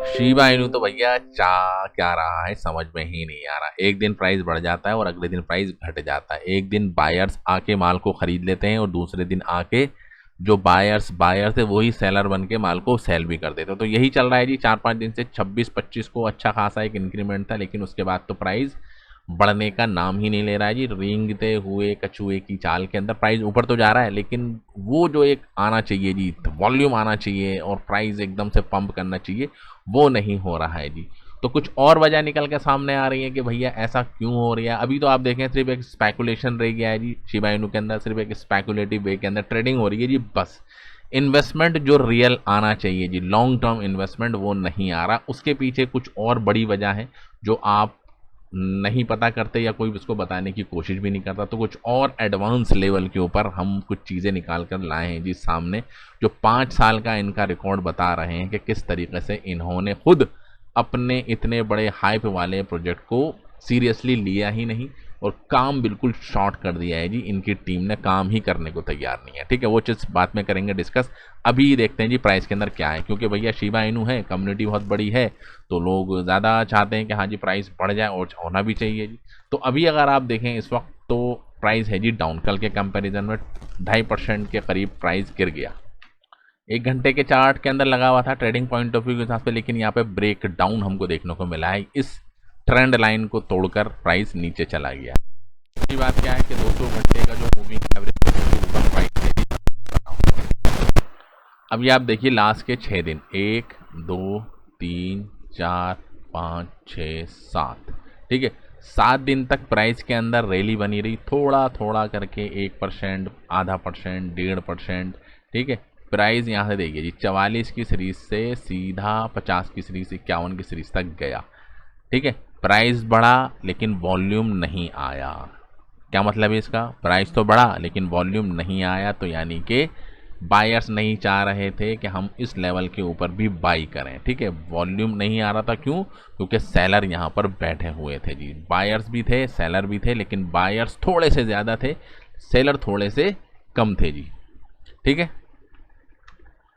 Shiba Inu तो भैया चा क्या रहा है समझ में ही नहीं आ रहा। एक दिन प्राइस बढ़ जाता है और अगले दिन प्राइस घट जाता है। एक दिन बायर्स आके माल को खरीद लेते हैं और दूसरे दिन आके जो बायर्स है वही सेलर बन के माल को सेल भी कर देते हैं। तो यही चल रहा है जी 4-5 दिन से। 26-25 को अच्छा खासा एक इंक्रीमेंट था, लेकिन उसके बाद तो प्राइस बढ़ने का नाम ही नहीं ले रहा है जी। रेंगते हुए कछुए की चाल के अंदर प्राइस ऊपर तो जा रहा है, लेकिन वो जो एक आना चाहिए जी, वॉल्यूम आना चाहिए और प्राइस एकदम से पंप करना चाहिए, वो नहीं हो रहा है जी। तो कुछ और वजह निकल के सामने आ रही है कि भैया ऐसा क्यों हो रहा है। अभी तो आप देखें सिर्फ एक स्पेकुलेशन रह गया है जी शिबा इनू के अंदर, सिर्फ एक स्पेकुलेटिव वे के अंदर ट्रेडिंग हो रही है जी बस। इन्वेस्टमेंट जो रियल आना चाहिए जी, लॉन्ग टर्म इन्वेस्टमेंट, वो नहीं आ रहा। उसके पीछे कुछ और बड़ी वजह है जो आप नहीं पता करते या कोई उसको बताने की कोशिश भी नहीं करता। तो कुछ और एडवांस लेवल के ऊपर हम कुछ चीज़ें निकाल कर लाए हैं जी सामने, जो 5 साल का इनका रिकॉर्ड बता रहे हैं कि किस तरीके से इन्होंने खुद अपने इतने बड़े हाइप वाले प्रोजेक्ट को सीरियसली लिया ही नहीं और काम बिल्कुल शॉर्ट कर दिया है जी। इनकी टीम ने काम ही करने को तैयार नहीं है। ठीक है, वो चीज़ बाद में करेंगे डिस्कस। अभी देखते हैं जी प्राइस के अंदर क्या है, क्योंकि भैया शिबा इनू है, कम्युनिटी बहुत बड़ी है, तो लोग ज़्यादा चाहते हैं कि हाँ जी प्राइस बढ़ जाए और होना भी चाहिए जी। तो अभी अगर आप देखें इस वक्त तो प्राइस है जी डाउन। कल के कंपैरिजन में 2.5% के करीब प्राइस गिर गया। 1 घंटे के चार्ट के अंदर लगा हुआ था ट्रेडिंग पॉइंट ऑफ व्यू के हिसाब से, लेकिन यहाँ पे ब्रेक डाउन हमको देखने को मिला है। इस ट्रेंड लाइन को तोड़कर प्राइस नीचे चला गया। दूसरी बात क्या है कि 200 घंटे का जो मूविंग एवरेज है उसके ऊपर प्राइस है जी। अभी आप देखिए लास्ट के 6 दिन, 1 2 3 4 5 6 7, ठीक है, 7 दिन तक प्राइस के अंदर रैली बनी रही, थोड़ा थोड़ा करके 1%, आधा परसेंट, 1.5%। ठीक है, प्राइस यहाँ से देखिए जी 44 की सीरीज से सीधा 50 की सीरीज, 51 की सीरीज तक गया। ठीक है, प्राइस बढ़ा लेकिन वॉल्यूम नहीं आया। क्या मतलब है इसका? प्राइस तो बढ़ा लेकिन वॉल्यूम नहीं आया, तो यानी कि बायर्स नहीं चाह रहे थे कि हम इस लेवल के ऊपर भी बाई करें। ठीक है, वॉल्यूम नहीं आ रहा था। क्यों? क्योंकि सेलर यहाँ पर बैठे हुए थे जी। बायर्स भी थे, सेलर भी थे, लेकिन बायर्स थोड़े से ज़्यादा थे, सेलर थोड़े से कम थे जी। ठीक है,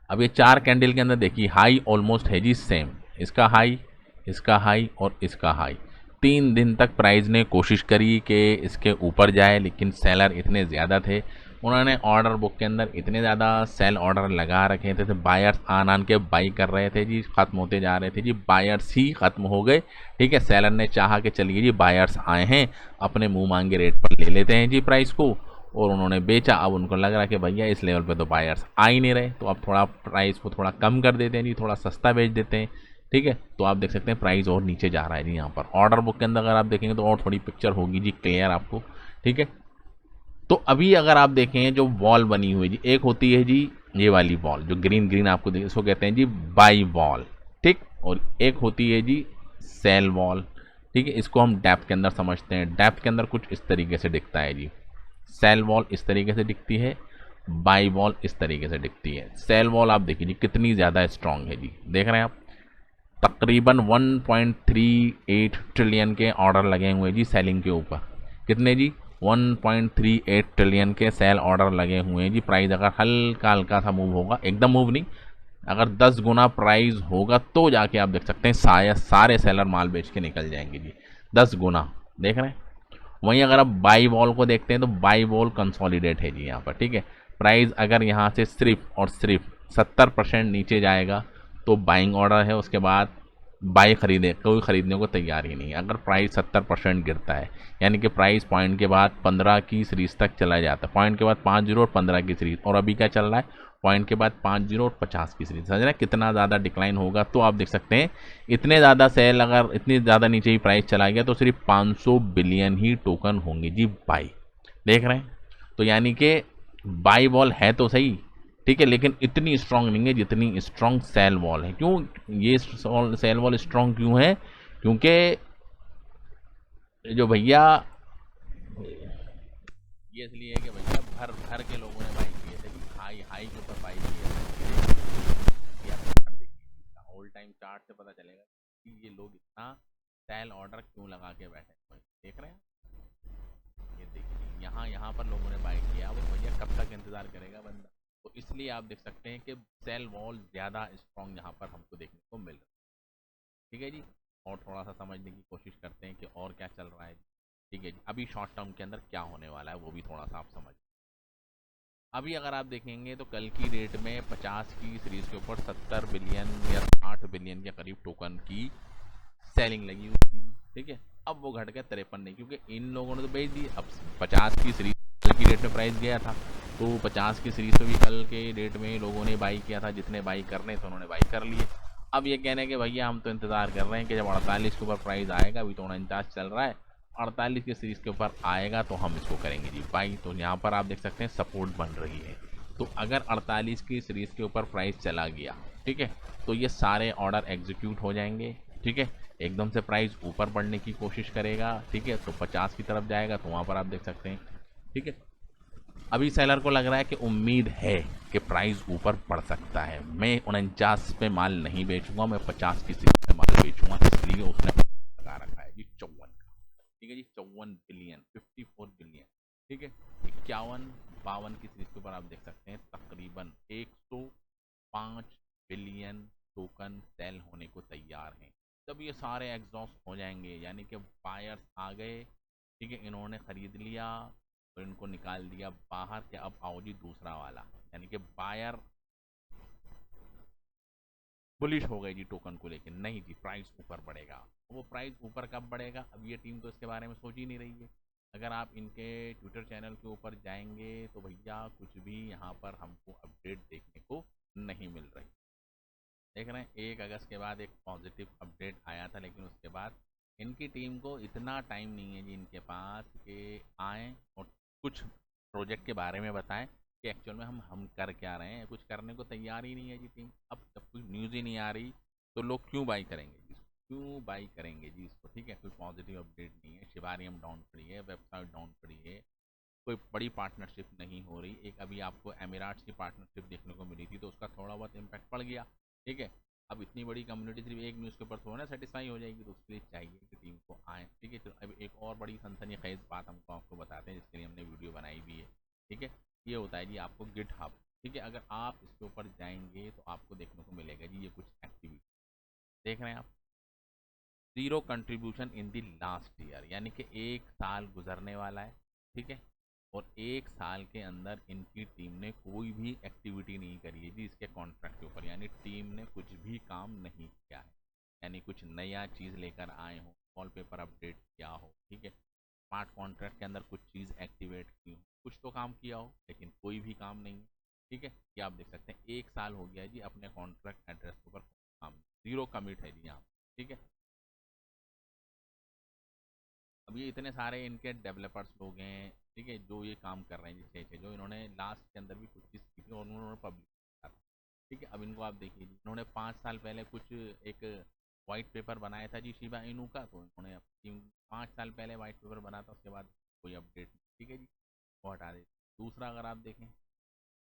अब ये 4 कैंडल के अंदर देखिए हाई ऑलमोस्ट है जी सेम। इसका हाई, इसका हाई और इसका हाई। 3 दिन तक प्राइस ने कोशिश करी कि इसके ऊपर जाए, लेकिन सेलर इतने ज़्यादा थे, उन्होंने ऑर्डर बुक के अंदर इतने ज़्यादा सेल ऑर्डर लगा रखे थे, बायर्स आन के बाई कर रहे थे जी, ख़त्म होते जा रहे थे जी, बायर्स ही ख़त्म हो गए। ठीक है, सेलर ने चाहा कि चलिए जी बायर्स आए हैं, अपने मुंह मांगे रेट पर ले लेते हैं जी प्राइस को, और उन्होंने बेचा। अब उनको लग रहा कि भैया इस लेवल पे तो बायर्स आ ही नहीं रहे, तो अब थोड़ा प्राइस को थोड़ा कम कर देते हैं जी, थोड़ा सस्ता बेच देते हैं। ठीक है, तो आप देख सकते हैं प्राइस और नीचे जा रहा है जी। यहाँ पर ऑर्डर बुक के अंदर अगर आप देखेंगे तो और थोड़ी पिक्चर होगी जी क्लियर आपको। ठीक है, तो अभी अगर आप देखें जो वॉल बनी हुई जी, एक होती है जी ये वाली वॉल जो ग्रीन ग्रीन आपको देखिए, इसको कहते हैं जी बाई वॉल। ठीक, और एक होती है जी सेल वॉल। ठीक है, इसको हम डेप्थ के अंदर समझते हैं। डेप्थ के अंदर कुछ इस तरीके से दिखता है जी। सेल वॉल इस तरीके से दिखती है, बाई वॉल इस तरीके से दिखती है। सेल वॉल आप देखिए जी कितनी ज़्यादा स्ट्रांग है जी, देख रहे हैं आप। तकरीबन 1.38 ट्रिलियन के ऑर्डर लगे हुए जी सेलिंग के ऊपर। कितने जी? 1.38 ट्रिलियन के सेल ऑर्डर लगे हुए हैं जी। प्राइस अगर हल्का हल्का सा मूव होगा, एकदम मूव नहीं, अगर 10 गुना प्राइस होगा तो जाके आप देख सकते हैं शायद सारे सेलर माल बेच के निकल जाएंगे जी। 10 गुना, देख रहे हैं। वहीं अगर आप बाई वॉल को देखते हैं तो बाई वॉल कंसोलिडेट है जी यहाँ पर। ठीक है, प्राइस अगर यहाँ से सिर्फ और सिर्फ 70% नीचे जाएगा तो बाइंग ऑर्डर है, उसके बाद बाई खरीदे, कोई खरीदने को तैयार ही नहीं है। अगर प्राइस 70% गिरता है, यानी कि प्राइस पॉइंट के बाद 15 की सीरीज तक चला जाता है, पॉइंट के बाद 50 और 15 की सीरीज, और अभी क्या चल रहा है? पॉइंट के बाद 50 और 50 की सीरीज। समझ रहे हैं कितना ज़्यादा डिक्लाइन होगा? तो आप देख सकते हैं इतने ज़्यादा सेल, अगर इतनी ज़्यादा नीचे ही प्राइस चला गया तो सिर्फ 500 बिलियन ही टोकन होंगे जी बाई। देख रहे हैं, तो यानी कि बाई वॉल है तो सही, ठीक है, लेकिन इतनी स्ट्रांग नहीं है जितनी स्ट्रांग सेल वॉल है। क्यों ये सेल वॉल स्ट्रांग क्यों है? क्योंकि जो भैया ये इसलिए है कि भैया भर भर के लोगों ने बाई किए थे, हाई हाई के ऊपर बाई किए थे। आप चार्ट देखिए इसका, ऑल टाइम चार्ट से पता चलेगा कि ये लोग इतना सेल ऑर्डर क्यों लगा के बैठे हैं। देख रहे हैं, ये देखिए यहाँ यहाँ पर लोगों ने बाई किया। अब भैया कब तक इंतजार करेगा बंदा? तो इसलिए आप देख सकते हैं कि सेल वॉल ज़्यादा स्ट्रॉन्ग यहाँ पर हमको देखने को मिल रहा है। ठीक है जी। और थोड़ा सा समझने की कोशिश करते हैं कि और क्या चल रहा है। ठीक है जी, अभी शॉर्ट टर्म के अंदर क्या होने वाला है वो भी थोड़ा सा आप समझ। अभी अगर आप देखेंगे तो कल की डेट में 50 की सीरीज के ऊपर 70 बिलियन या 60 बिलियन के करीब टोकन की सेलिंग लगी हुई थी। ठीक है, अब वो घट गया 53 नहीं, क्योंकि इन लोगों ने तो बेच दी। अब 50 की सीरीज कल की डेट में प्राइस गया था, तो 50 की सीरीज पे भी कल के डेट में लोगों ने बाई किया था, जितने बाई करने थे उन्होंने बाई कर लिए। अब ये कहने के भैया हम तो इंतज़ार कर रहे हैं कि जब 48 के ऊपर प्राइस आएगा, अभी तो 49 चल रहा है, 48 की सीरीज के ऊपर आएगा तो हम इसको करेंगे जी बाई। तो यहाँ पर आप देख सकते हैं सपोर्ट बन रही है। तो अगर 48 की सीरीज के ऊपर प्राइस चला गया, ठीक है, तो ये सारे ऑर्डर एग्जीक्यूट हो जाएंगे। ठीक है, एकदम से प्राइस ऊपर बढ़ने की कोशिश करेगा, ठीक है, तो 50 की तरफ जाएगा, तो वहाँ पर आप देख सकते हैं। ठीक है, अभी सेलर को लग रहा है कि उम्मीद है कि प्राइस ऊपर बढ़ सकता है। मैं 49 पे माल नहीं बेचूंगा, मैं 50 की सीरीज पे माल बेचूंगा, इसलिए उसने लगा रखा है जी 54 का। ठीक है जी, 54 बिलियन, 54 बिलियन। ठीक है, 51-52 की सीरीज के ऊपर आप देख सकते हैं तकरीबन 105 बिलियन टोकन सेल होने को तैयार हैं। जब ये सारे एग्जॉस्ट हो जाएंगे, यानी कि बायर्स आ गए, ठीक है, इन्होंने ख़रीद लिया और इनको निकाल दिया बाहर, कि अब आओ जी दूसरा वाला, यानी कि बायर बुलिश हो गए जी टोकन को लेकर, नहीं जी प्राइस ऊपर बढ़ेगा। वो प्राइस ऊपर कब बढ़ेगा, अब ये टीम तो इसके बारे में सोच ही नहीं रही है। अगर आप इनके ट्विटर चैनल के ऊपर जाएंगे तो भैया कुछ भी यहाँ पर हमको अपडेट देखने को नहीं मिल रही। देख रहे हैं 1 अगस्त के बाद एक पॉजिटिव अपडेट आया था, लेकिन उसके बाद इनकी टीम को इतना टाइम नहीं है जी इनके पास कि आएँ और कुछ प्रोजेक्ट के बारे में बताएं कि एक्चुअल में हम कर क्या रहे हैं। कुछ करने को तैयार ही नहीं है जी टीम। अब जब कुछ न्यूज़ ही नहीं आ रही तो लोग क्यों बाई करेंगे जी, क्यों बाई करेंगे जी इसको। ठीक है, कोई पॉजिटिव अपडेट नहीं है, शिबारियम डाउन पड़ी है, वेबसाइट डाउन पड़ी है, कोई बड़ी पार्टनरशिप नहीं हो रही। एक अभी आपको एमिराट्स की पार्टनरशिप देखने को मिली थी, तो उसका थोड़ा बहुत इम्पैक्ट पड़ गया। ठीक है, अब इतनी बड़ी कम्युनिटी सिर्फ एक न्यूज़ के ऊपर थोड़ा ना सेटिस्फाई हो जाएगी, तो उसके लिए चाहिए कि टीम को आए। ठीक है, तो अब एक और बड़ी सनसनीखेज बात हमको आपको बताते हैं, जिसके लिए हमने वीडियो बनाई भी है। ठीक है, ये होता है जी आपको गिट हब। ठीक है, अगर आप इसके ऊपर जाएंगे तो आपको देखने को मिलेगा जी ये कुछ एक्टिविटी देख रहे हैं आप। Zero contribution in the last year, यानी कि 1 साल गुजरने वाला है। ठीक है, और 1 साल के अंदर इनकी टीम ने कोई भी एक्टिविटी नहीं करी है जी इसके कॉन्ट्रैक्ट के ऊपर, यानी टीम ने कुछ भी काम नहीं किया है। यानी कुछ नया चीज़ लेकर आए हो, वॉलपेपर अपडेट किया हो, ठीक है, स्मार्ट कॉन्ट्रैक्ट के अंदर कुछ चीज़ एक्टिवेट की हो, कुछ तो काम किया हो, लेकिन कोई भी काम नहीं है। ठीक है, ये आप देख सकते हैं 1 साल हो गया है जी अपने कॉन्ट्रैक्ट एड्रेस के ऊपर काम, ज़ीरो कमिट है जी यहाँ। ठीक है, अब ये इतने सारे इनके डेवलपर्स लोग हैं, ठीक है, जो ये काम कर रहे हैं जिससे जो इन्होंने लास्ट के अंदर भी कुछ चीज़ की थी और उन्होंने पब्लिक किया था। ठीक है, अब इनको आप देखिए जी, इन्होंने 5 साल पहले कुछ एक वाइट पेपर बनाया था जी शिबा इनू का, तो इन्होंने अपनी 5 साल पहले वाइट पेपर बना था, उसके बाद कोई अपडेट नहीं। ठीक है जी, वो हटा दे। दूसरा अगर आप देखें,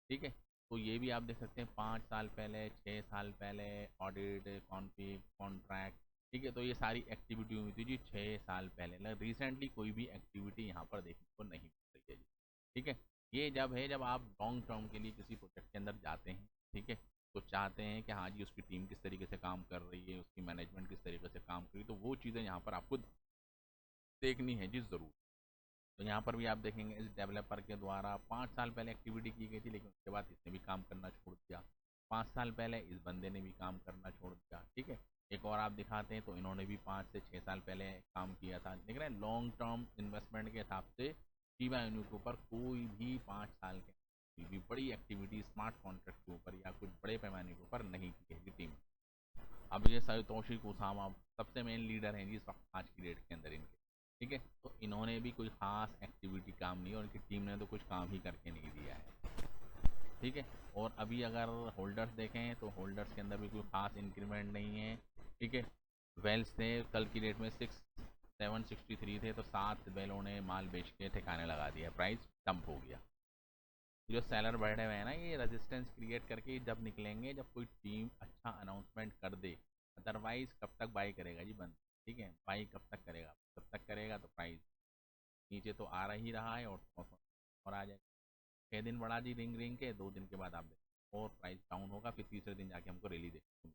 ठीक है, तो ये भी आप देख सकते हैं 5 साल पहले, 6 साल पहले ऑडिट कॉन्फिग कॉन्ट्रैक्ट। ठीक है, तो ये सारी एक्टिविटी हुई थी जी 6 साल पहले। रिसेंटली कोई भी एक्टिविटी यहाँ पर देखने को नहीं मिल रही है जी। ठीक है, ये जब है जब आप लॉन्ग टर्म के लिए किसी प्रोजेक्ट के अंदर जाते हैं, ठीक है, तो चाहते हैं कि हाँ जी उसकी टीम किस तरीके से काम कर रही है, उसकी मैनेजमेंट किस तरीके से काम कर रही है, तो वो चीज़ें यहाँ पर आपको देखनी है जी ज़रूर। तो यहाँ पर भी आप देखेंगे इस डेवलपर के द्वारा 5 साल पहले एक्टिविटी की गई थी, लेकिन उसके बाद इसने भी काम करना छोड़ दिया। 5 साल पहले इस बंदे ने भी काम करना छोड़ दिया। ठीक है, एक और आप दिखाते हैं तो इन्होंने भी 5 से 6 साल पहले काम किया था। देख रहे हैं लॉन्ग टर्म इन्वेस्टमेंट के हिसाब से शिबा इनू के ऊपर कोई भी 5 साल के कोई भी बड़ी एक्टिविटी स्मार्ट कॉन्ट्रैक्ट के ऊपर या कुछ बड़े पैमाने के ऊपर नहीं की है टीम। अब ये सातोशी कुसामा सबसे मेन लीडर हैं जी इस वक्त आज की डेट के अंदर इनके। ठीक है, तो इन्होंने भी कोई ख़ास एक्टिविटी काम नहीं, और इनकी टीम ने तो कुछ काम ही करके नहीं दिया है। ठीक है, और अभी अगर होल्डर्स देखें तो होल्डर्स के अंदर भी कोई ख़ास इंक्रीमेंट नहीं है। ठीक है, वेल्स थे कल की डेट में 763 थे, तो 7 वेलों ने माल बेच के ठिकाने लगा दिया, प्राइस डंप हो गया। जो सेलर बैठे हुए हैं ना, ये रेजिस्टेंस क्रिएट करके जब निकलेंगे जब कोई टीम अच्छा अनाउंसमेंट कर दे, अदरवाइज कब तक बाई करेगा जी बंद। ठीक है, बाई कब तक करेगा, कब तक करेगा, तो प्राइस नीचे तो आ ही रहा है, और आ जाएगा। 6 दिन बढ़ा दी रिंग रिंग के, 2 दिन के बाद आप देखो और प्राइस डाउन होगा, फिर तीसरे दिन जाके हमको रैली देखो।